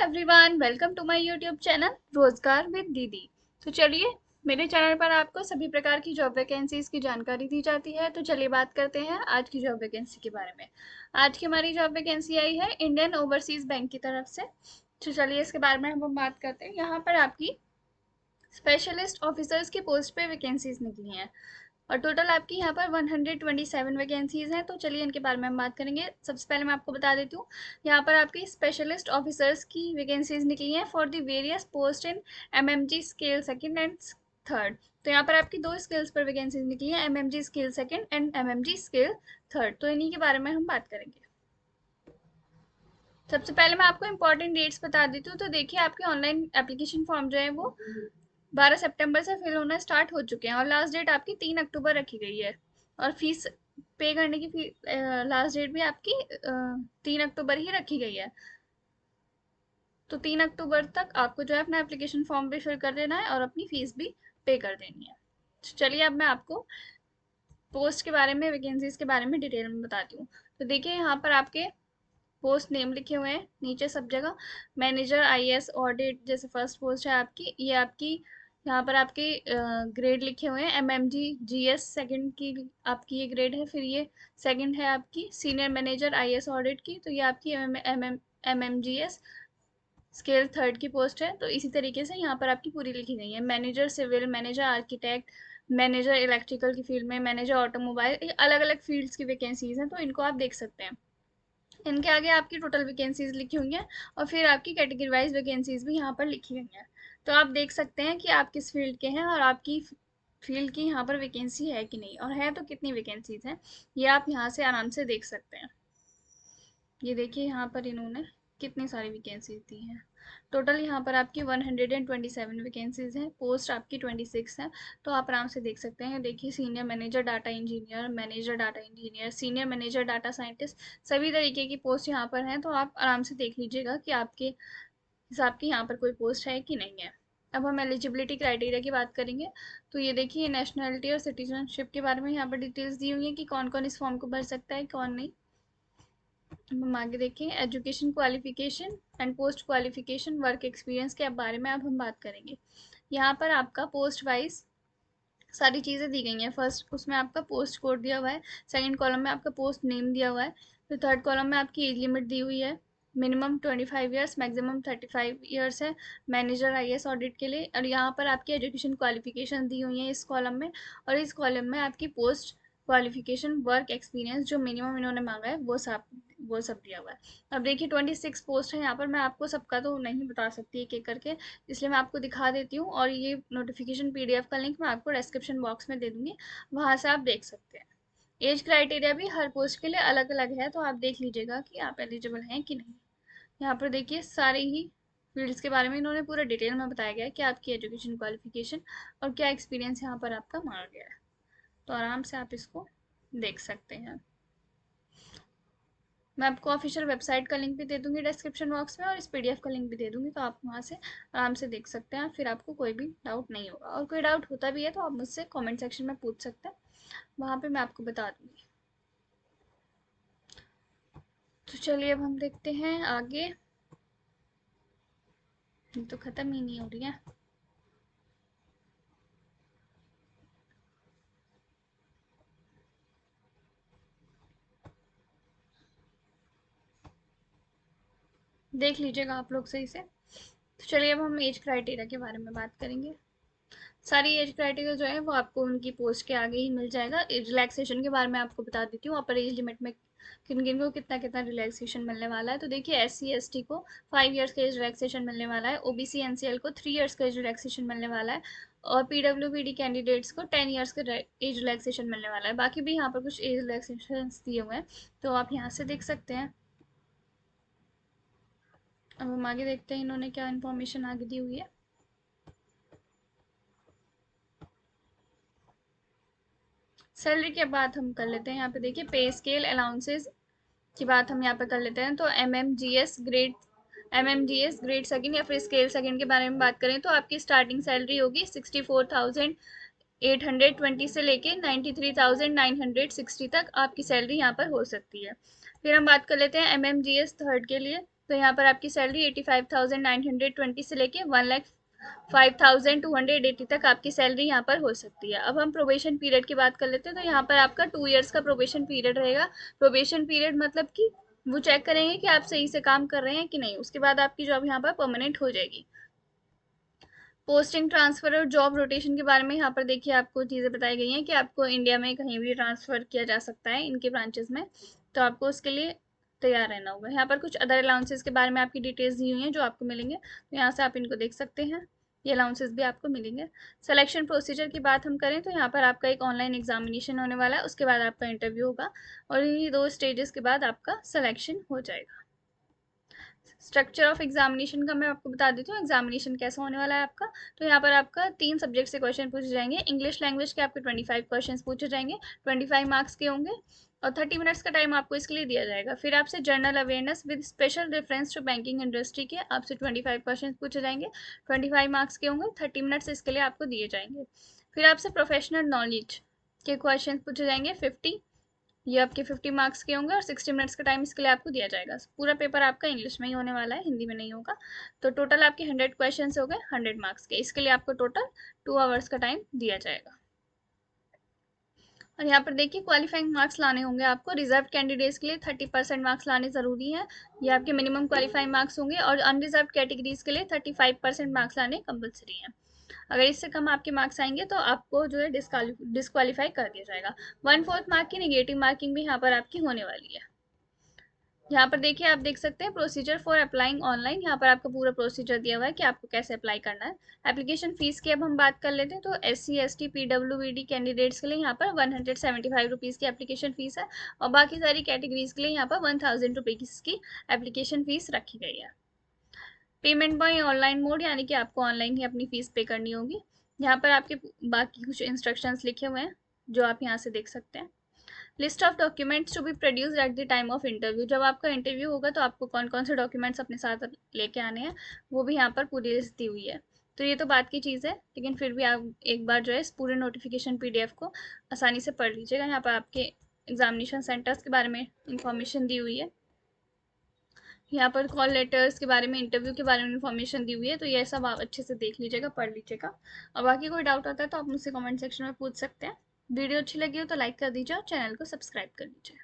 Everyone, welcome to my YouTube channel Rozgar with Didi. तो चलिए, मेरे चैनल पर आपको सभी प्रकार की जॉब वैकेंसीज की जानकारी दी जाती है। तो चलिए बात करते हैं आज की जॉब वैकेंसी के बारे में। आज की हमारी जॉब वैकेंसी आई है इंडियन ओवरसीज बैंक की तरफ से। तो चलिए इसके बारे में हम बात करते हैं। यहाँ पर आपकी स्पेशलिस्ट ऑफिसर्स की पोस्ट पे वैकेंसीज निकली हैं और टोटल आपकी यहाँ पर 127 वैकेंसीज हैं। तो चलिए इनके बारे में हम बात करेंगे। सबसे पहले मैं आपको बता देती हूँ, यहाँ पर आपकी स्पेशलिस्ट ऑफिसर्स की वैकेंसीज निकली हैं for the various post in MMG scale second and third. तो यहाँ पर आपकी दो स्केल्स पर वैकेंसीज निकली हैं, MMG scale second and MMG scale third. तो इन्हीं के बारे में हम बात करेंगे। सबसे पहले मैं आपको इंपॉर्टेंट डेट्स बता देती हूँ। तो देखिए, आपके ऑनलाइन एप्लीकेशन फॉर्म जो है वो 12 सितंबर से फिल होना स्टार्ट हो चुके हैं और लास्ट डेट आपकी 3 अक्टूबर रखी गई है। और फीस पे करने की लास्ट डेट भी आपकी 3 अक्टूबर ही रखी गई है। तो 3 अक्टूबर तक आपको जो है अपना एप्लीकेशन फॉर्म भी फिल कर देना है और अपनी फीस भी पे कर देनी है। तो चलिए अब मैं आपको पोस्ट के बारे में, वैकेंसीज के बारे में डिटेल में बताती हूँ। तो देखिए, यहाँ पर आपके पोस्ट नेम लिखे हुए हैं नीचे सब जगह। मैनेजर आईएएस ऑडिट जैसे फर्स्ट पोस्ट है आपकी, ये आपकी यहाँ पर आपके ग्रेड लिखे हुए हैं। एमएमजी जीएस सेकंड की आपकी ये ग्रेड है। फिर ये सेकंड है आपकी सीनियर मैनेजर आईएएस ऑडिट की, तो ये आपकी एमएमजीएस स्केल थर्ड की पोस्ट है। तो इसी तरीके से यहाँ पर आपकी पूरी लिखी गई है। Manager civil, manager architect, manager electrical की फील्ड में, मैनेजर ऑटोमोबाइल, अलग अलग फील्ड्स की वैकेंसीज हैं। तो इनको आप देख सकते हैं। इनके आगे आपकी टोटल वैकेंसीज लिखी हुई हैं और फिर आपकी कैटेगरी वाइज वैकेंसीज भी यहाँ पर लिखी हुई हैं। तो आप देख सकते हैं कि आप किस फील्ड के हैं और आपकी फील्ड की यहाँ पर वैकेंसी है कि नहीं, और है तो कितनी वैकेंसीज हैं, ये आप यहाँ से आराम से देख सकते हैं। ये देखिए, यहाँ पर इन्होंने कितनी सारी वैकेंसीज दी हैं। टोटल यहाँ पर आपकी 127 वैकेंसीज हैं, पोस्ट आपकी 26 हैं। तो आप आराम से देख सकते हैं। देखिए, senior manager data engineer, manager data engineer, senior manager data scientist, सभी तरीके की पोस्ट यहाँ पर हैं। तो आप आराम से देख लीजिएगा कि आपके हिसाब की यहाँ पर कोई पोस्ट है कि नहीं है। अब हम एलिजिबिलिटी क्राइटेरिया की बात करेंगे। तो ये देखिए, नेशनलिटी और सिटीजनशिप के बारे में यहाँ पर डिटेल्स दी हुई है कि कौन कौन इस फॉर्म को भर सकता है, कौन नहीं। हम आगे देखें, education qualification and post qualification work experience के बारे में अब हम बात करेंगे। यहाँ पर आपका पोस्ट वाइज सारी चीज़ें दी गई हैं। फर्स्ट उसमें आपका पोस्ट कोड दिया हुआ है, सेकंड कॉलम में आपका पोस्ट नेम दिया हुआ है, फिर थर्ड कॉलम में आपकी एज लिमिट दी हुई है। मिनिमम 25 ईयर्स, मैक्सिमम 35 ईयर्स है मैनेजर आईएएस ऑडिट के लिए। और यहाँ पर आपकी एजुकेशन क्वालिफिकेशन दी हुई है इस कॉलम में, और इस कॉलम में आपकी पोस्ट क्वालिफिकेशन वर्क एक्सपीरियंस जो मिनिमम इन्होंने मांगा है वो सब दिया हुआ है। अब देखिए, 26 पोस्ट है यहाँ पर। मैं आपको सबका तो नहीं बता सकती एक एक करके, इसलिए मैं आपको दिखा देती हूँ। और ये नोटिफिकेशन पीडीएफ का लिंक मैं आपको डिस्क्रिप्शन बॉक्स में दे दूंगी, वहां से आप देख सकते हैं। एज क्राइटेरिया भी हर पोस्ट के लिए अलग अलग है, तो आप देख लीजिएगा कि आप एलिजिबल हैं कि नहीं। यहाँ पर देखिए, सारे ही फील्ड्स के बारे में इन्होंने पूरा डिटेल में बताया गया है कि आपकी एजुकेशन क्वालिफिकेशन और क्या एक्सपीरियंस यहाँ पर आपका मांगा गया है। तो आराम से आप इसको देख सकते हैं। मैं आपको ऑफिशियल वेबसाइट का लिंक भी दे दूंगी डिस्क्रिप्शन बॉक्स में, और इस पीडीएफ का लिंक भी दे दूंगी, तो आप वहाँ से आराम से देख सकते हैं। फिर आपको कोई भी डाउट नहीं होगा, और कोई डाउट होता भी है तो आप मुझसे कमेंट सेक्शन में पूछ सकते हैं, वहाँ पे मैं आपको बता दूंगी। तो चलिए अब हम देखते हैं आगे। ये तो ख़त्म ही नहीं हो रही है। देख लीजिएगा आप लोग सही से। तो चलिए अब हम एज क्राइटेरिया के बारे में बात करेंगे। सारी एज क्राइटेरिया जो है वो आपको उनकी पोस्ट के आगे ही मिल जाएगा। रिलैक्सेशन के बारे में आपको बता देती हूँ, अपर एज लिमिट में किन किन को कितना कितना रिलैक्सेशन मिलने वाला है। तो देखिए, SC ST को 5 ईयर्स का एज रिलैक्सेशन मिलने वाला है, OBC NCL को 3 ईयर्स का एज रिलैक्सेशन मिलने वाला है, और PWBD कैंडिडेट्स को 10 ईयर्स का एज रिलैक्सेशन मिलने वाला है। बाकी भी यहाँ पर कुछ एज रिलैक्सेशन दिए हुए हैं, तो आप यहाँ से देख सकते हैं। अब हम आगे देखते हैं इन्होंने क्या इन्फॉर्मेशन आगे दी हुई है। सैलरी की बात हम कर लेते हैं। यहाँ पे देखिए, पे स्केल अलाउंसेस की बात हम यहाँ पे कर लेते हैं। तो एमएमजीएस ग्रेड सेकंड या फिर स्केल सेकंड के बारे में बात करें तो आपकी स्टार्टिंग सैलरी होगी 64,820 से लेके 93,960 तक आपकी सैलरी यहाँ पर हो सकती है। फिर हम बात कर लेते हैं एमएमजीएस थर्ड के लिए। तो यहाँ पर आपकी सैलरी 85,920 से लेके 1,05,280 तक आपकी सैलरी यहाँ पर हो सकती है। अब हम प्रोबेशन पीरियड की बात कर लेते हैं। तो यहाँ पर आपका 2 इयर्स का प्रोबेशन पीरियड रहेगा। प्रोबेशन पीरियड मतलब कि वो चेक करेंगे कि आप सही से काम कर रहे हैं कि नहीं, उसके बाद आपकी जॉब यहाँ पर परमानेंट हो जाएगी। पोस्टिंग ट्रांसफर और जॉब रोटेशन के बारे में यहाँ पर देखिए आपको चीज़ें बताई गई हैं कि आपको इंडिया में कहीं भी ट्रांसफ़र किया जा सकता है इनके ब्रांचेस में, तो आपको उसके लिए तैयार रहना होगा। यहाँ पर कुछ अदर अलाउंसेस के बारे में आपकी डिटेल्स दी हुई हैं जो आपको मिलेंगे, तो यहाँ से आप इनको देख सकते हैं। ये अलाउंसेस भी आपको मिलेंगे। सिलेक्शन प्रोसीजर की बात हम करें तो यहाँ पर आपका एक ऑनलाइन एग्जामिनेशन होने वाला है, उसके बाद आपका इंटरव्यू होगा और इन्हीं 2 स्टेजेस के बाद आपका सिलेक्शन हो जाएगा। स्ट्रक्चर ऑफ एग्जामिनेशन का मैं आपको बता देती हूँ, एग्जामिनेशन कैसा होने वाला है आपका। तो यहाँ पर आपका 3 सब्जेक्ट से क्वेश्चन पूछे जाएंगे। इंग्लिश लैंग्वेज के आपके 25 क्वेश्चन पूछे जाएंगे, 25 मार्क्स के होंगे और 30 मिनट्स का टाइम आपको इसके लिए दिया जाएगा। फिर आपसे general awareness with special reference to banking industry के आपसे 25 क्वेश्चन पूछे जाएंगे, 25 मार्क्स के होंगे, 30 मिनट्स इसके लिए आपको दिए जाएंगे। फिर आपसे प्रोफेशनल नॉलेज के क्वेश्चन पूछे जाएंगे 50, ये आपके 50 मार्क्स के होंगे और 60 मिनट्स का टाइम इसके लिए आपको दिया जाएगा। पूरा पेपर आपका इंग्लिश में ही होने वाला है, हिंदी में नहीं होगा। तो टोटल आपके 100 क्वेश्चन हो गए 100 मार्क्स के। इसके लिए आपको टोटल 2 आवर्स का टाइम दिया जाएगा। और यहाँ पर देखिए क्वालिफाइंग मार्क्स लाने होंगे आपको। रिजर्व कैंडिडेट्स के लिए 30% मार्क्स लाने ज़रूरी है, ये आपके मिनिमम क्वालिफाइंग मार्क्स होंगे। और अनरिजर्व कैटेगरीज के लिए 35% मार्क्स लाने कंपलसरी है। अगर इससे कम आपके मार्क्स आएंगे तो आपको जो है डिस्क्वालीफाई कर दिया जाएगा। 1/4 मार्क की नेगेटिव मार्किंग भी यहाँ पर आपकी होने वाली है। यहाँ पर देखिए आप देख सकते हैं प्रोसीजर फॉर अप्लाइंग ऑनलाइन। यहाँ पर आपका पूरा प्रोसीजर दिया हुआ है कि आपको कैसे अप्लाई करना है। एप्लीकेशन फीस की अब हम बात कर लेते हैं। तो SC ST PWBD कैंडिडेट्स के लिए यहाँ पर 175 रुपीज़ की एप्लीकेशन फीस है और बाकी सारी कैटेगरीज के लिए यहाँ पर 1000 रुपीज़ की एप्लीकेशन फीस रखी गई है। पेमेंट बाय ऑनलाइन मोड, यानी कि आपको ऑनलाइन ही अपनी फीस पे करनी होगी। यहाँ पर आपके बाकी कुछ इंस्ट्रक्शंस लिखे हुए हैं जो आप यहाँ से देख सकते हैं। List of documents to be produced at the time of interview, जब आपका इंटरव्यू होगा तो आपको कौन कौन से डॉक्यूमेंट्स अपने साथ लेके आने हैं वो भी यहाँ पर पूरी लिस्ट दी हुई है। तो ये तो बात की चीज़ है, लेकिन फिर भी आप एक बार जो है इस पूरे नोटिफिकेशन PDF को आसानी से पढ़ लीजिएगा। यहाँ पर आपके एग्जामिनेशन सेंटर्स के बारे में इंफॉर्मेशन दी हुई है, यहाँ पर कॉल लेटर्स के बारे में, इंटरव्यू के बारे में इंफॉर्मेशन दी हुई है। तो ये सब आप अच्छे से देख लीजिएगा, पढ़ लीजिएगा। और बाकी कोई डाउट आता है तो आप मुझसे कमेंट सेक्शन में पूछ सकते हैं। वीडियो अच्छी लगी हो तो लाइक कर दीजिए और चैनल को सब्सक्राइब कर लीजिए।